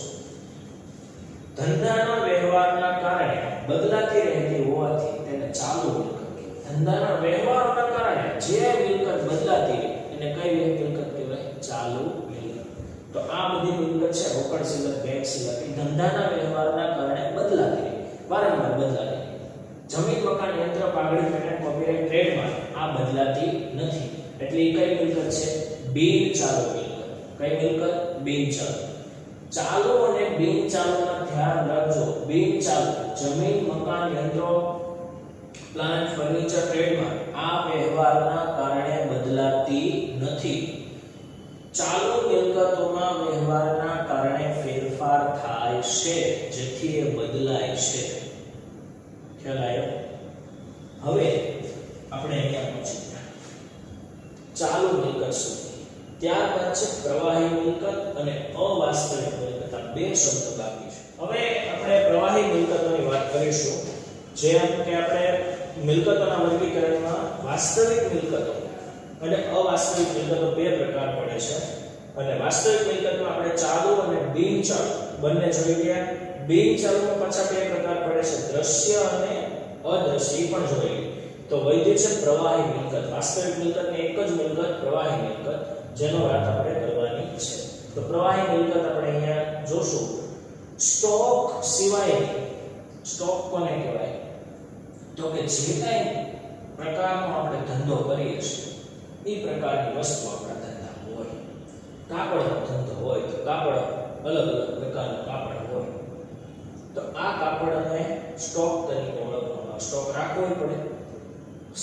ધંધાના વ્યવહારના કારણે બદલાતી રહેતી હોવાથી તેને ચાલુ મિલકત કહેવાય. ધંધાના વ્યવહારોના કારણે જે મિલકત બદલાતી રહે એને કઈ મિલકત કહેવાય? ચાલુ મિલકત. તો આ બધી મિલકત છે, રોકડ શિલક, બેંક શિલક, એ ધંધાના વ્યવહારના કારણે બદલાતી રહે, વારંવાર બદલાતી રહે. જમીન, મકાન, યંત્ર, પાઘડી, પેટન્ટ, કોપીરાઇટ, ટ્રેડમાર્ક આ બદલાતી નથી, એટલે એ કઈ મિલકત છે? બિનચાલુ મિલકત. કઈ મિલકત? બિનચાલુ. ચાલુ અને બિનચાલુમાં ધ્યાન રાખજો. બિનચાલુ જમીન, મકાન, યંત્રો, પ્લાન્ટ, ફર્નિચર, ટ્રેડમાર્ક આ વ્યવહારના કારણે બદલાતી નથી. ચાલુ મિલકતોમાં વ્યવહારના કારણે ફેરફાર થાય છે જેથી એ બદલાય છે. ખ્યાલ આવ્યો? હવે આપણે અહીંયા પહોંચીએ. ચાલુ મિલકત શું? ત્યારબાદ છે પ્રવાહી મિલકત અને અવાસ્તવિક મિલકત. આ બે શબ્દ બાકી છે. હવે આપણે પ્રવાહી મિલકતોની વાત કરીશું. જેમ કે આપણે મિલકતોના વર્ગીકરણમાં વાસ્તવિક મિલકતો અને અવાસ્તવિક મિલકતો બે પ્રકાર પડે છે. અને વાસ્તવિક મિલકતમાં આપણે ચાલુ અને બિનચાલુ બંને જોઈ ગયા. બિનચાલુમાં પાછા બે પ્રકાર પડે છે, દ્રશ્ય અને અદ્રશ્ય પણ જોઈ ગયા. તો વૈધ છે પ્રવાહી મિલકત. વાસ્તવિક મિલકતની એક જ મિલકત પ્રવાહી મિલકત, જેનો વાત આપણે કરવાની છે. તો પ્રવાહી મિલકત આપણે અહીંયા જોશું. સ્ટોક સિવાયની, સ્ટોક કોને કહેવાય? તો કે જે કાંઈ પ્રકારનો આપણે ધંધો કરીએ છીએ એ પ્રકારની વસ્તુ આપણા ધંધામાં હોય. કાપડનો ધંધો હોય તો કાપડ, અલગ અલગ પ્રકારનું કાપડ હોય, તો આ કાપડને સ્ટોક તરીકે ઓળખવામાં. સ્ટોક રાખવો પડે.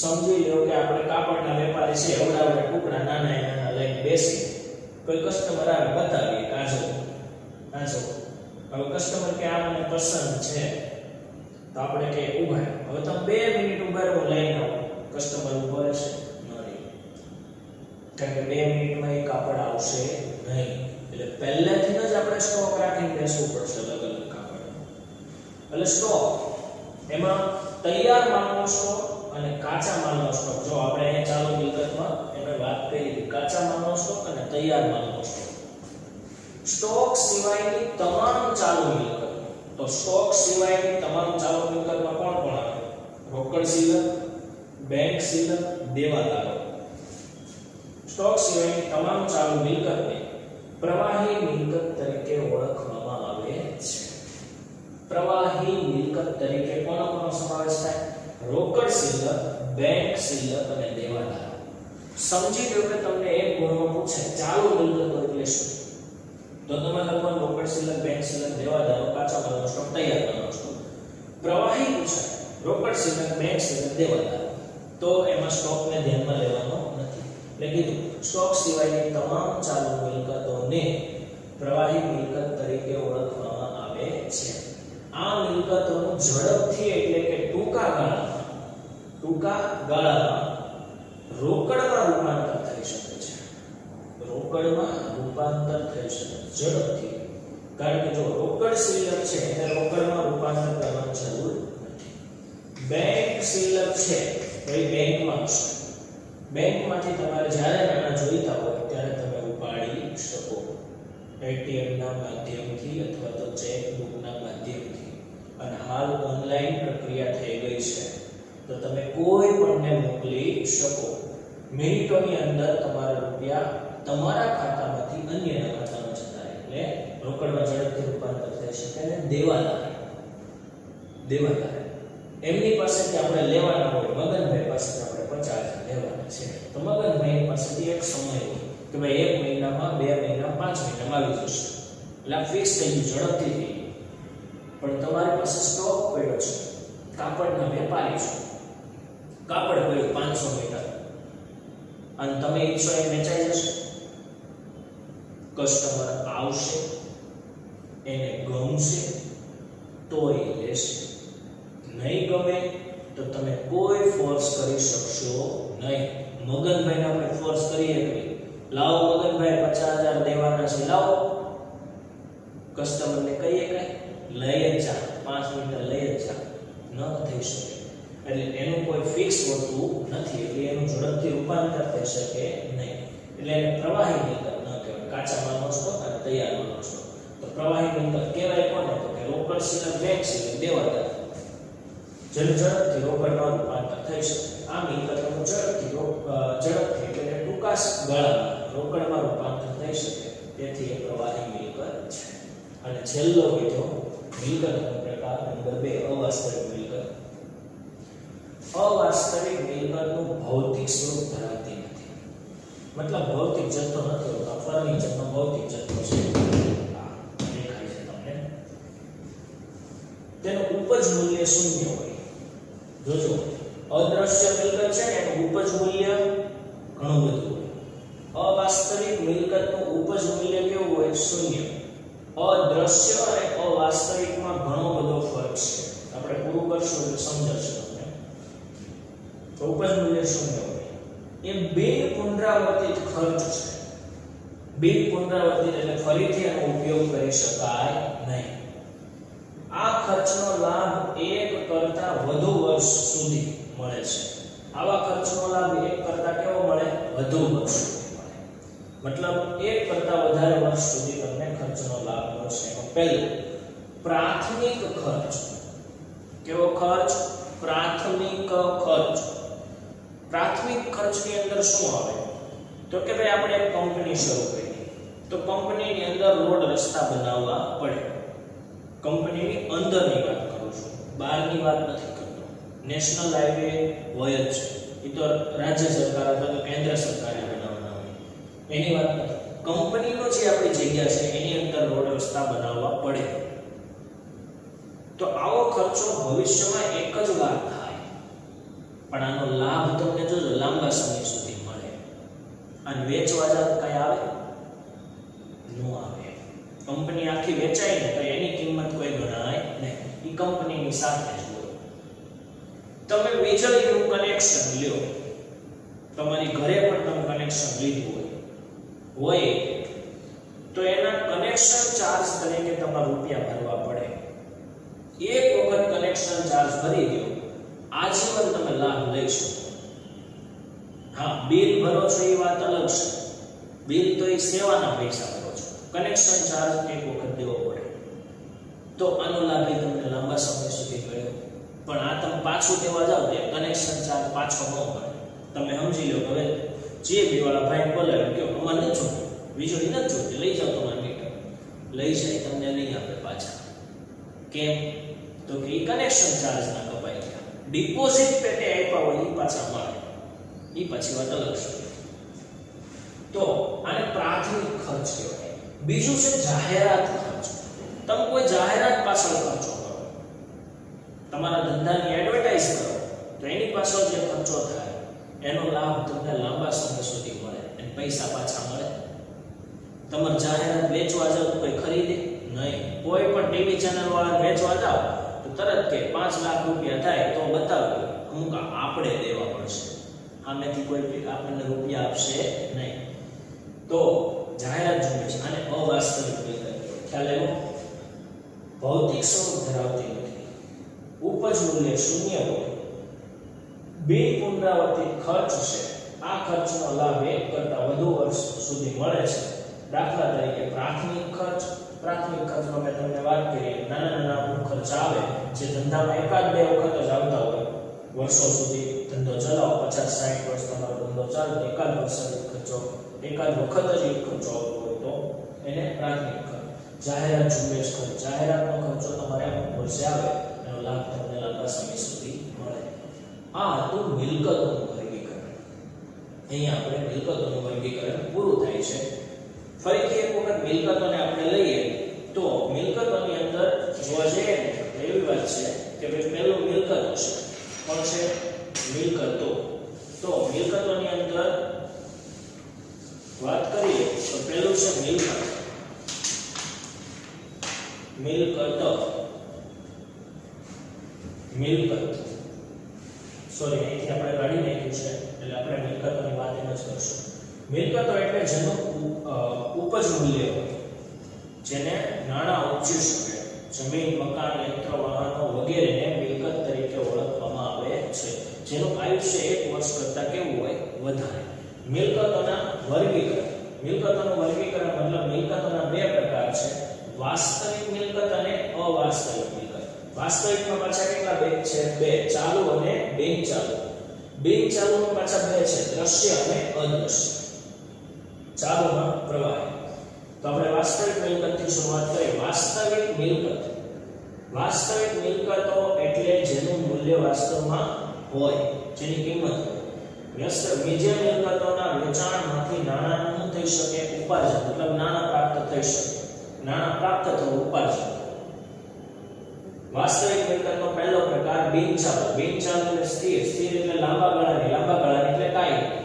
સમજી લો કે આપણે કાપડના વેપારી છે, એવડા ટુકડા નાના નાના લઈને બેસી કોઈ કસ્ટમર આવે, બતાવીએ કાજો કાજો. હવે કસ્ટમર કે આ મને પસંદ છે તો આપણે કે ઉભા, હવે તમે 2 મિનિટ ઉભા રહો, લઈને આવો. કસ્ટમર ઉભો રહેશે નહીં, કારણ કે 2 મિનિટમાં એ કાપડ આવશે નહીં. એટલે પહેલેથી જ આપણે સ્ટોક રાખીને બેસવું પડશે અલગ અલગ કાપડ. એટલે સ્ટોક એમાં તૈયાર માલનો સ્ટોક અને કાચા માલનો સ્ટોક. જો આપણે અહીંયા ચાલુ મિલકતમાં એનો વાત કરી, કાચા માલનો સ્ટોક અને તૈયાર માલનો સ્ટોક. સ્ટોક સિવાયની તમામ ચાલુ મિલકત. તો સ્ટોક સિવાયની તમામ ચાલુ મિલકતમાં કોણ કોણ આવે? રોકડ સિલક, બેંક સિલક, દેવાદારો. સ્ટોક સિવાયની તમામ ચાલુ મિલકતને પ્રવાહી મિલકત તરીકે ઓળખવામાં આવે છે. પ્રવાહી મિલકત તરીકે કોનો સમાવેશ થાય? રોકડ સિલક, બેંક સિલક અને દેવાદારો. સમજી લો કે તમને એક ગુણમાં પૂછે ચાલુ મિલકતો એટલે શું, તો તમે લખો રોકડ સિલક, બેંક સિલક, દેવાદારો, કાચા માલનો સ્ટોક, તૈયાર માલનો સ્ટોક. પ્રવાહી પૂછાય રોકડ સિલક, બેંક સિલક, દેવાદારો, તો એમાં સ્ટોકને ધ્યાનમાં લેવાનો નથી. એટલે કીધું સ્ટોક સિવાયની તમામ ચાલુ મિલકતોને પ્રવાહી મિલકત તરીકે ઓળખવામાં આવે છે. આ મિલકતોનું ઝડપથી એટલે કે ટૂંકા ગાળામાં રોકડમાં રૂપાંતર થઈ શકે છે. રોકડમાં રૂપાંતર થઈ શકે ઝડપથી, કારણ કે જો રોકડ સિલક છે એને રોકડમાં રૂપાંતર કરવાની જરૂર નથી. બેંક સિલક છે તો એ બેંકમાં હશે. બેંકમાંથી તમારે જ્યારે નાણાં જોઈતા હોય ત્યારે તમે ઉપાડી શકો, એટીએમ ના માધ્યમથી અથવા તો ચેકબુક ના માધ્યમથી. અને હાલ ઓનલાઈન પ્રક્રિયા થઈ ગઈ છે તો તમે કોઈ પણને મોકલી શકો. મિનિટોની અંદર તમારા રૂપિયા તમારા ખાતામાંથી અન્યના ખાતામાં જતા રહે, એટલે રોકડમાં ઝડપથી રૂપાંતર થઈ શકે. અને દેવાદાર એમની પાસેથી આપણે લેવાના હોય, મગનભાઈ પાસેથી આપણે 50,000 લેવાના છે, તો મગનભાઈ પાસેથી એક સમય હોય કે ભાઈ 1 મહિનામાં, 2 મહિનામાં, 5 મહિનામાં આવી જશે, એટલે આ ફિક્સ થઈ ગયું, ઝડપથી થઈ ગયું. પણ તમારી પાસે સ્ટોક પડ્યો છે, કાપડના વેપારી છો, કાપડ પડ્યું 500 મીટર અને તમે ઈચ્છો એ વેચાઈ જશે. કસ્ટમર આવશે, એને ગમશે તો એ લેશે, નહીં ગમે તો તમે કોઈ ફોર્સ કરી શકશો નહીં. મગનભાઈને આપણે ફોર્સ કરીએ કે લાવો મગનભાઈ 50,000 દેવાના છે, લાવો. કસ્ટમરને કહીએ કઈ લઈ જ જા, 5 મીટર લઈ જ જા, ન થઈ શકે. એટલે એનું કોઈ ફિક્સ હોતું નથી, એટલે એનું ઝડપથી રૂપાંતર થઈ શકે નહીં. એટલે એને પ્રવાહી મિલકત ન કહેવાય. કાચા માલનો સ્ટોક અને તૈયાર માલનો સ્ટોક. તો પ્રવાહી મિલકત કહેવાય કોને? તો કે રોકડ સિલક, બેંક સિલક, દેવાદાર. ઝડપથી રોકડમાં રૂપાંતર થઈ શકે. આ મિલકતોનું ઝડપથી એટલે ટૂંકા ગાળામાં રોકડમાં રૂપાંતર થઈ શકે, તેથી એ પ્રવાહી મિલકત છે. અને છેલ્લો બીજો મિલકતનો પ્રકાર નંબર 2 અવાસ્તવિક મિલકત. અવાસ્તવિક મિલકતનું ભૌતિક સ્વરૂપ ધરાવતી નથી, મતલબ ભૌતિક જથ્થો નથી હોતો. ફર્નિચરનો ભૌતિક જથ્થો છે, ઉપજ મૂલ્ય શૂન્ય હોય. જોજો અદ્રશ્ય મિલકત છે ને એનું ઉપજ મૂલ્ય ઘણું બધું હોય. અવાસ્તવિક મિલકતનું ઉપજ મૂલ્ય કેવું હોય? શૂન્ય. અદ્રશ્ય અને અવાસ્તવિકમાં ઘણો બધો ફરક છે. આપણે પૂરું કરશું એટલે સમજાશે તમને. તો ઉપજ મૂલ્ય શૂન્ય હોય. એ બિન પુનરાવર્તિત ખર્ચ છે. બિન પુનરાવર્તિત એટલે ફરીથી એનો ઉપયોગ કરી શકાય નહીં. આ ખર્ચનો લાભ એક કરતા વધુ વર્ષ સુધી મળે છે. આવા ખર્ચનો લાભ એક કરતા કેવો મળે? વધુ વર્ષ સુધી મળે. મતલબ એક કરતા વધારે વર્ષ સુધી તમને ખર્ચનો લાભ મળશે. એમાં પહેલું પ્રાથમિક ખર્ચ. કેવો ખર્ચ? પ્રાથમિક ખર્ચ. પ્રાથમિક ખર્ચની અંદર શું આવે? તો કે ભાઈ આપણે એક કંપની શરૂ કરી, તો કંપનીની અંદર રોડ રસ્તા બનાવવા પડે. કંપનીની અંદરની વાત કરું છું, બહારની વાત નથી કરતો. નેશનલ હાઈવે હોય જ છે, એ તો રાજ્ય સરકાર અથવા તો કેન્દ્ર સરકારે બનાવવાના હોય, એની વાત નથી. કંપનીનો જે આપણી જગ્યા છે એની અંદર રોડ રસ્તા બનાવવા પડે. તો આવો ખર્ચો ભવિષ્યમાં એક જ વાર થાય, પણ આનો લાભ તમને જોજો લાંબા સમય સુધી મળે. અને વેચવા જાવ કઈ આવે? ન આવે. કંપની આખી વેચાય ને તો એની કિંમત કોઈ ગણાય નહીં. એ કંપનીની સાથે જ હોય. તમે વીજળીનું કનેક્શન લ્યો, તમારી ઘરે પણ તમે કનેક્શન લીધું હોય તો એના કનેક્શન ચાર્જ તરીકે તમારે રૂપિયા ભરવા પડે. એક વખત કનેક્શન ચાર્જ ભરી દો, આજીવન તમે લાભ લઈ શકો. હા, બિલ ભરો છો એ વાત અલગ છે. બિલ તો એ સેવાના પૈસા ભરો છો, કનેક્શન ચાર્જ એક વખત દેવો પડે. તો આનો લાભ તમને લાંબા સમય સુધી મળ્યો. પણ આ તમે પાછું દેવા જાવ તો કનેક્શન ચાર્જ પાછો ન મળે. તમે સમજી લો, હવે જે બીવાળા ભાઈ બોલાવે કે અમારે નથી જોતું, વીજળી નથી જોતી, લઈ જાઓ તમારે મીટર. લઈ જાય, તમને નહીં આપે પાછા. કેમ? તો કે એ કનેક્શન ચાર્જ ના કપાઈ ગયા. ડિપોઝિટ પેટે આપ્યા હોય એ પાછા મળે. એ પછી વાત અલગ છે. તો આને પ્રાથમિક ખર્ચ કહેવાય. બીજું છે જાહેરાત ખર્ચ. તમે કોઈ જાહેરાત પાછળ ખર્ચો કરો, તમારા ધંધાની એડવર્ટાઇઝ કરો, તો એની પાછળ જે ખર્ચો થાય એનો લાભ તમને લાંબા સમય સુધી મળે અને પૈસા પાછા મળે. તમારે જાહેરાત વેચવા જાવ તો કોઈ ખરીદે નહીં. કોઈ પણ ટીવી ચેનલ વાળા વેચવા જાવ તો તરત કે 5 લાખ રૂપિયા થાય તો બતાવો, અમુક આપણે દેવા પડશે, આમેથી કોઈ આપણને રૂપિયા આપશે નહીં. તો જાહેરાત જોઈએ છે. અને અવાસ્તવિક મિલકત ખ્યાલ આવ્યો? ભૌતિક સ્વરૂપ ધરાવતી નથી, ઉપજ મૂલ્ય શૂન્ય હોય, બિન પુનરાવર્તિત ખર્ચ છે. આ ખર્ચનો લાભ એક કરતા વધુ વર્ષ સુધી મળે છે. દાખલા તરીકે પ્રાથમિક ખર્ચ. પ્રાથમિક ખર્ચમાં મેં તમને વાત કરી, નાના નાના ખર્ચ આવે જે ધંધામાં એકાદ બે વખત જ આવતા હોય. વર્ષો સુધી ધંધો ચલાવો, 50-60 વર્ષ તમારો ધંધો ચાલે, એકાદ વર્ષ ખર્ચો, એકાદ વખત જ એક ખર્ચો આવતો હોય તો એને પ્રાથમિક ખર્ચ. જાહેરાત ઝુંબેશ ખર્ચ. જાહેરાતનો ખર્ચો તમારે અમુક વર્ષે આવે, એનો લાભ તમને લાંબા સમય સુધી મળે. આ હતું મિલકતોનું વર્ગીકરણ. અહીંયા આપણે મિલકતોનું વર્ગીકરણ પૂરું થાય છે. ફરીથી એક વખત મિલકતોને આપણે લઈએ તો મિલકતોની અંદર જોવા જઈએ તો એવી વાત છે કે ભાઈ પહેલું મિલકતો છે. કોણ છે? મિલકતો. તો મિલકતોની અંદર વાત કરીએ તો પહેલું છે મિલકત. સોરી, અહીંથી આપણે કાઢી નાખ્યું છે એટલે આપણે મિલકતોની વાત એમ જ કરશું. મિલકતો એટલે જેનું ઉપજ મૂલ્ય હોય, જેને નાણાં ઉપજી શકે. જમીન, મકાન, યંત્ર, વાહનો વગેરેને મિલકત તરીકે ઓળખવામાં આવે છે. જેનું આયુષ્ય 1 વર્ષ કરતાં કેવું હોય? વધારે. મિલકતોના વર્ગીકરણ. મિલકતોનું વર્ગીકરણ મતલબ મિલકતોના બે પ્રકાર છે, વાસ્તવિક મિલકત અને અવાસ્તવિક મિલકત. વાસ્તવિકમાં પાછા કેટલા બે છે? 2, ચાલુ અને બિનચાલુ. બિનચાલુમાં પાછા 2 છે, દ્રશ્ય અને અદ્રશ્ય. ચાલુમાં પ્રવાહી. તો આપણે વાસ્તવિક મિલકતથી શરૂઆત કરીએ. વાસ્તવિક મિલકત. વાસ્તવિક મિલકતો એટલે જેનું મૂલ્ય વાસ્તવમાં હોય, જેની કિંમત હોય. બીજા મિલકતોના વેચાણમાંથી નાણાં થઈ શકે, ઉપાર્જન મતલબ નાણાં પ્રાપ્ત થઈ શકે. નાણાં પ્રાપ્ત થવું ઉપાર્જન. વાસ્તવિક મિલકતનો પહેલો પ્રકાર બિનચાલુ. બિનચાલુ એટલે સ્થિર. સ્થિર એટલે લાંબા ગાળાની. લાંબા ગાળાની એટલે કાયમી.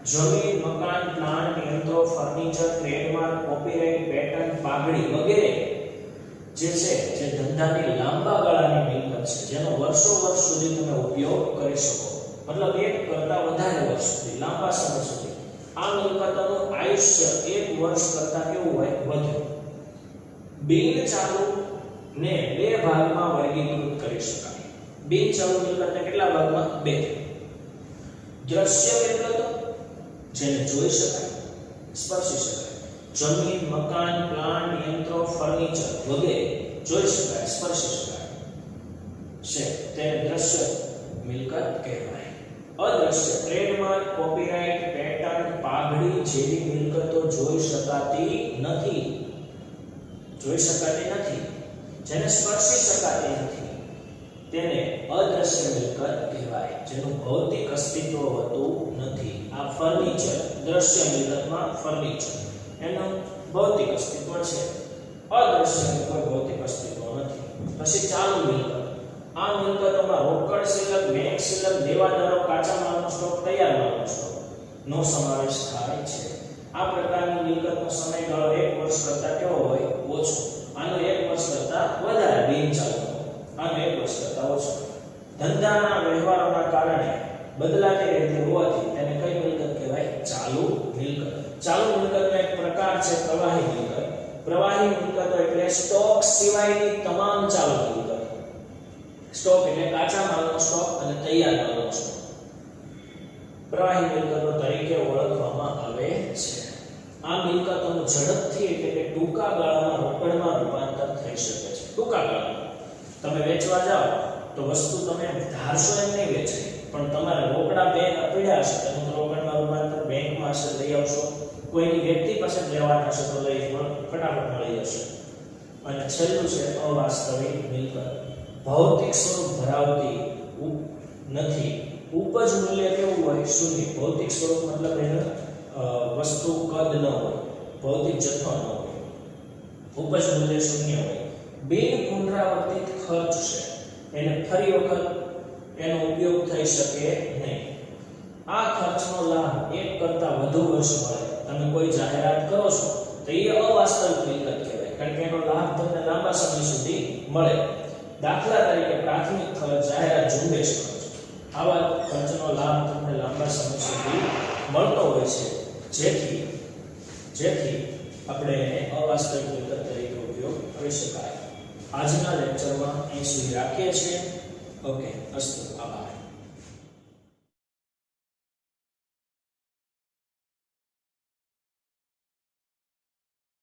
જમીન, મકાન, પ્લાન્ટ, યંત્રો, ફર્નિચર, ટ્રેડમાર્ક, કોપીરાઇટ, પેટન્ટ, પાઘડી વગેરે જે છે જે ધંધાની લાંબા ગાળાની મિલકત છે, જેનો વર્ષો વર્ષ સુધી તમે ઉપયોગ કરી શકો. મતલબ એક કરતા વધારે વર્ષ સુધી, લાંબા સમય સુધી. આ મિલકતોનું આયુષ્ય 1 વર્ષ કરતા કેવું હોય? વધુ. બિનચાલુ ને 2 ભાગમાં વર્ગીકૃત કરી શકાય. બિનચાલુ મિલકતને કેટલા ભાગમાં? 2. દ્રશ્ય મિલકતો જેને જોઈ શકાય, સ્પર્શી શકાય. જમીન, મકાન, પ્લાન્ટ, યંત્રો, ફર્નિચર વગેરે જોઈ શકાય, સ્પર્શી શકાય છે, તેને દ્રશ્ય મિલકત કહેવાય. અદ્રશ્ય ટ્રેડમાર્ક, કોપીરાઇટ, પેટન્ટ, પાઘડી જેવી મિલકતો જોઈ શકાતી નથી. જોઈ શકાતી નથી, જેને સ્પર્શી શકાતી નથી, તેને અદ્રશ્ય મિલકત કહેવાય, જેનું ભૌતિક અસ્તિત્વ હોતું નથી. આ ફર્નિચર દ્રશ્ય મિલકતમાં ફર્નિચર એનું ભૌતિક અસ્તિત્વ છે, અદ્રશ્યનું કોઈ ભૌતિક અસ્તિત્વ નથી. પછી ચાલુ મિલકત. આ મિલકતોમાં રોકડ શિલ્લક, બેંક શિલ્લક, દેવાદારો, કાચા માલનો સ્ટોક, તૈયાર માલનો સ્ટોક નો સમાવેશ થાય છે. આ પ્રકારની મિલકતનો સમયગાળો 1 વર્ષ કરતા કેવો હોય? ઓછો. આનો 1 વર્ષ કરતા વધારે બિનચાલુ, આનો 1 વર્ષ કરતા ઓછો. ધંધાના વ્યવહારોના કારણે બદલાતી રહેતી હોવાથી તેને કઈ મિલકત કહેવાય? ચાલુ મિલકત. ચાલુ મિલકતનો એક પ્રકાર છે પ્રવાહી મિલકત. પ્રવાહી મિલકતો એટલે સ્ટોક સિવાયની તમામ ચાલુ મિલકત. સ્ટોક એટલે કાચા માલનો સ્ટોક અને તૈયાર માલનો સ્ટોક પ્રવાહી મિલકતો તરીકે ઓળખવામાં આવે છે. આ મિલકતોનું ઝડપથી એટલે કે ટૂંકા ગાળામાં રોકડમાં રૂપાંતર થઈ શકે છે. ટૂંકા ગાળામાં તમે વેચવા જાઓ તો વસ્તુ તમે ધારશો એમ નહીં વેચાય, પણ તમારે રોકડા બેંક પડ્યા હશે, તેનું રોકડમાં રૂપાંતર બેંકમાં હશે, લઈ આવશો. કોઈની વ્યક્તિ પાસે લેવાના હશે તો લઈ ફટાફટ મળી જશે. અને છેલ્લું છે અવાસ્તવિક મિલકત. ભૌતિક સ્વરૂપ ધરાવતી નથી. ઉપજ મૂલ્ય કેવું હોય? શૂન્ય. ભૌતિક સ્વરૂપ મતલબ એનો વસ્તુ કદ ન હોય, ભૌતિક જથ્થો ન હોય. ઉપજ મૂલ્ય શૂન્ય હોય. બિન પુનરાવર્તિત ખર્ચ છે, એને ફરી વખત એનો ઉપયોગ થઈ શકે નહીં. આ ખર્ચનો લાભ 1 કરતા વધુ વર્ષ મળે. તમે કોઈ જાહેરાત કરો છો તો એ અવાસ્તવિક મિલકત કહેવાય, કારણ કે એનો લાભ તમને લાંબા સમય સુધી મળે. દાખલા તરીકે પ્રાથમિક ખર્ચ, જાહેરાત, ઝુંબેશ ખર્ચ. આવા ખર્ચનો લાભ તમને લાંબા સમય સુધી મળતો હોય છે, જેથી આપણે એને અવાસ્તવિક મિલકત તરીકે ઉપયોગ કરી શકાય. આજના લેક્ચરમાં અહીં સુધી રાખીએ છીએ. ઓકે, અસ્તુ, આભાર.